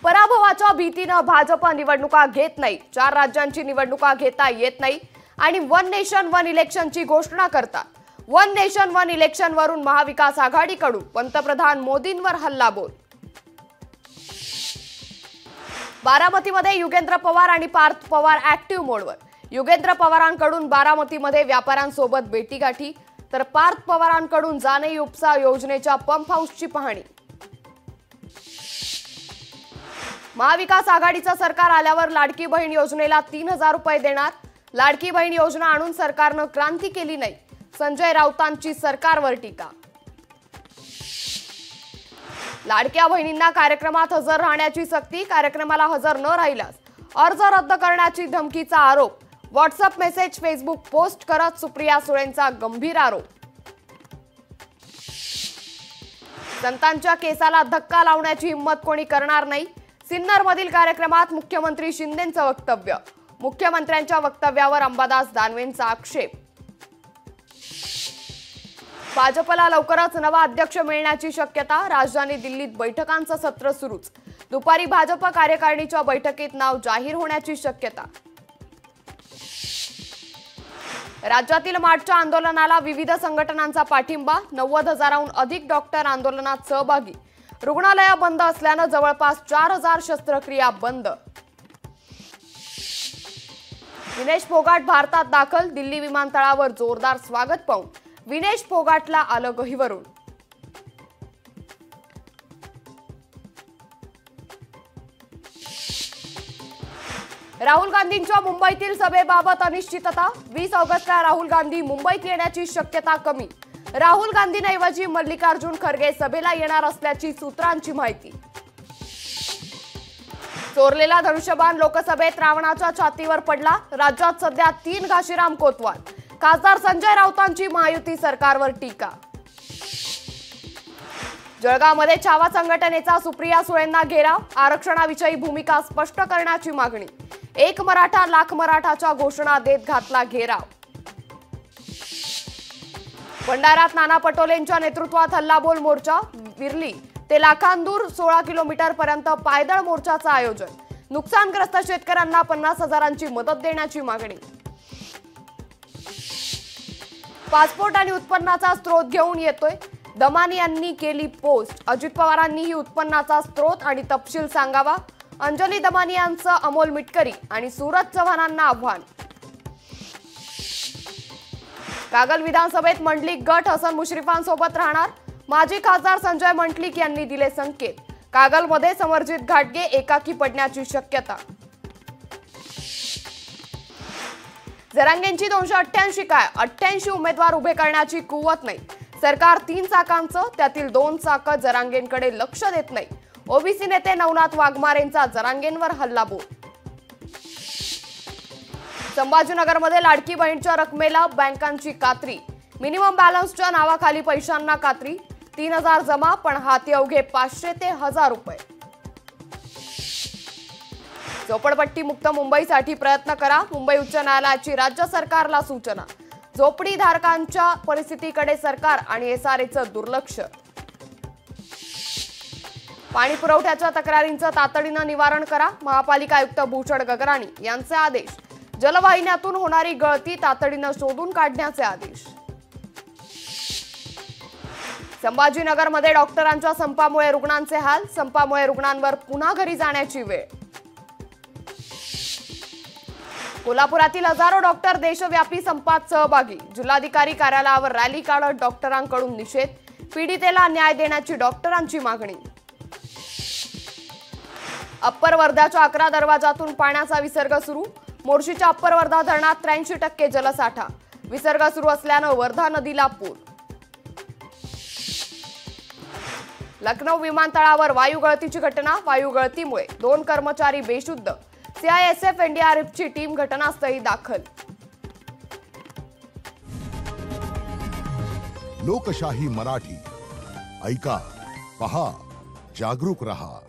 पराभवाच्या भीतीने भाजप निवडणुका घेत नाही, 4 राज्यांची निवडणुका घेता येत नाही आणि वन नेशन वन इलेक्शनची घोषणा करतात। वन नेशन वन इलेक्शन वरून महाविकास आघाडीकडून पंतप्रधान मोदींवर हल्लाबोल। बारामतीमध्ये युगेंद्र पवार आणि पार्थ पवार ऍक्टिव्ह मोडवर। युगेंद्र पवारांकडून बारामतीमध्ये व्यापाऱ्यांसोबत भेटीगाठी, तर पार्थ पवारांकडून जाणई उपसा योजनेच्या पंप हाऊसची पाहणी। महाविकास आघाडीचं सरकार आल्यावर लाडकी बहीण योजनेला 3000 रुपये देणार। लाडकी बहीण योजना आणून सरकारनं क्रांती केली नाही, संजय राऊतांची सरकारवर टीका। लाडक्या बहिणींना कार्यक्रमात हजर राहण्याची सक्ती, कार्यक्रमाला हजर न राहिल्यास अर्ज रद्द करण्याची धमकीचा आरोप। व्हॉट्सअप मेसेज, फेसबुक पोस्ट करत सुप्रिया सुळेंचा गंभीर आरोप। संतांच्या केसाला धक्का लावण्याची हिंमत कोणी करणार नाही, सिन्नरमधील कार्यक्रमात मुख्यमंत्री शिंदेंचं वक्तव्य। मुख्यमंत्र्यांच्या वक्तव्यावर अंबादास दानवेंचा आक्षेप। भाजपला लवकरच नवा अध्यक्ष मिळण्याची शक्यता, राजधानी दिल्लीत बैठकांचं सत्र सुरूच। दुपारी भाजप कार्यकारिणीच्या बैठकीत नाव जाहीर होण्याची शक्यता। राज्यातील मार्चच्या आंदोलनाला विविध संघटनांचा पाठिंबा, 90,000हून अधिक डॉक्टर आंदोलनात सहभागी। रुग्णालय बंद असल्याने जवळपास 4000 शस्त्रक्रिया बंद। विनेश फोगाट भारतात दाखल, दिल्ली विमानतळावर जोरदार स्वागत पाहून विनेश फोगाटला आलं गहिवरून। राहुल गांधींच्या मुंबईतील सभेबाबत अनिश्चितता, 20 ऑगस्टला राहुल गांधी मुंबईत येण्याची शक्यता कमी। राहुल गांधींऐवजी मल्लिकार्जुन खरगे सभेला येणार असल्याची सूत्रांची माहिती। चोरलेला धनुष्यबाण लोकसभेत रावणाच्या छातीवर पडला, राज्यात सध्या 3 घाशीराम कोतवाल। खासदार संजय राऊतांची महायुती सरकारवर टीका। जळगावमध्ये छावा संघटनेचा सुप्रिया सुळेंना घेराव, आरक्षणाविषयी भूमिका स्पष्ट करण्याची मागणी। एक मराठा लाख मराठाच्या घोषणा देत घातला घेराव। भंडाऱ्यात नाना पटोलेंच्या नेतृत्वात हल्लाबोल मोर्चा, विरली ते लाखांदूर 16 किलोमीटर पर्यंत पायदळ मोर्चाचं आयोजन। नुकसानग्रस्त शेतकऱ्यांना 50,000ची मदत देण्याची मागणी। पासपोर्ट आणि उत्पन्नाचा स्रोत घेऊन येतोय, दमानी यांनी केली पोस्ट। अजित पवारांनीही उत्पन्नाचा स्रोत आणि तपशील सांगावा। अंजली दमानी यांचं अमोल मिटकरी आणि सूरज चव्हाणांना आव्हान। कागल विधानसभेत मंडलिक गट हसन मुश्रीफांसोबत राहणार, माजी खासदार संजय मंडलिक यांनी दिले संकेत। कागलमध्ये समरजित घाटगे एकाकी पडण्याची शक्यता। जरांगेंची 288 काय, 88 उमेदवार उभे करण्याची कुवत नाही। सरकार 3 चाकांचं, त्यातील 2 चाकं जरांगेंकडे लक्ष देत नाही। ओबीसी नेते नवनाथ वाघमारेंचा जरांगेंवर हल्लाबोल। संभाजीनगरमध्ये लाडकी बहीणच्या रकमेला बँकांची कात्री, मिनिमम बॅलन्सच्या नावाखाली पैशांना कात्री। 3000 जमा, पण हाती अवघे 500 ते 1000 रुपये। झोपडपट्टी मुक्त मुंबईसाठी प्रयत्न करा, मुंबई उच्च न्यायालयाची राज्य सरकारला सूचना। झोपडीधारकांच्या परिस्थितीकडे सरकार आणि एसआरएचं दुर्लक्ष। पाणी पुरवठ्याच्या तक्रारींचं तातडीनं निवारण करा, महापालिका आयुक्त भूषण गगराणी यांचे आदेश। जलवाहिन्यातून होणारी गळती तातडीनं शोधून काढण्याचे आदेश। संभाजीनगरमध्ये डॉक्टरांच्या संपामुळे रुग्णांचे हाल, संपामुळे रुग्णांवर पुन्हा घरी जाण्याची वेळ। कोल्हापुरातील हजारो डॉक्टर देशव्यापी संपात सहभागी, जिल्हाधिकारी कार्यालयावर रॅली काढत डॉक्टरांकडून निषेध। पीडितेला न्याय देण्याची डॉक्टरांची मागणी। अप्पर वर्ध्याच्या 11 दरवाजातून पाण्याचा विसर्ग सुरू, मोर्शीच्या अप्पर वर्धा धरणात 83% जलसाठा, विसर्ग सुरू असल्यानं वर्धा नदीला पूर। लखनौ विमानतळावर वायू गळतीची घटना, वायू गळतीमुळे 2 कर्मचारी बेशुद्ध, सीआयएसएफ एनडीआरएफची टीम घटनास्थळी दाखल। लोकशाही मराठी, ऐका, पहा, जागरूक रहा।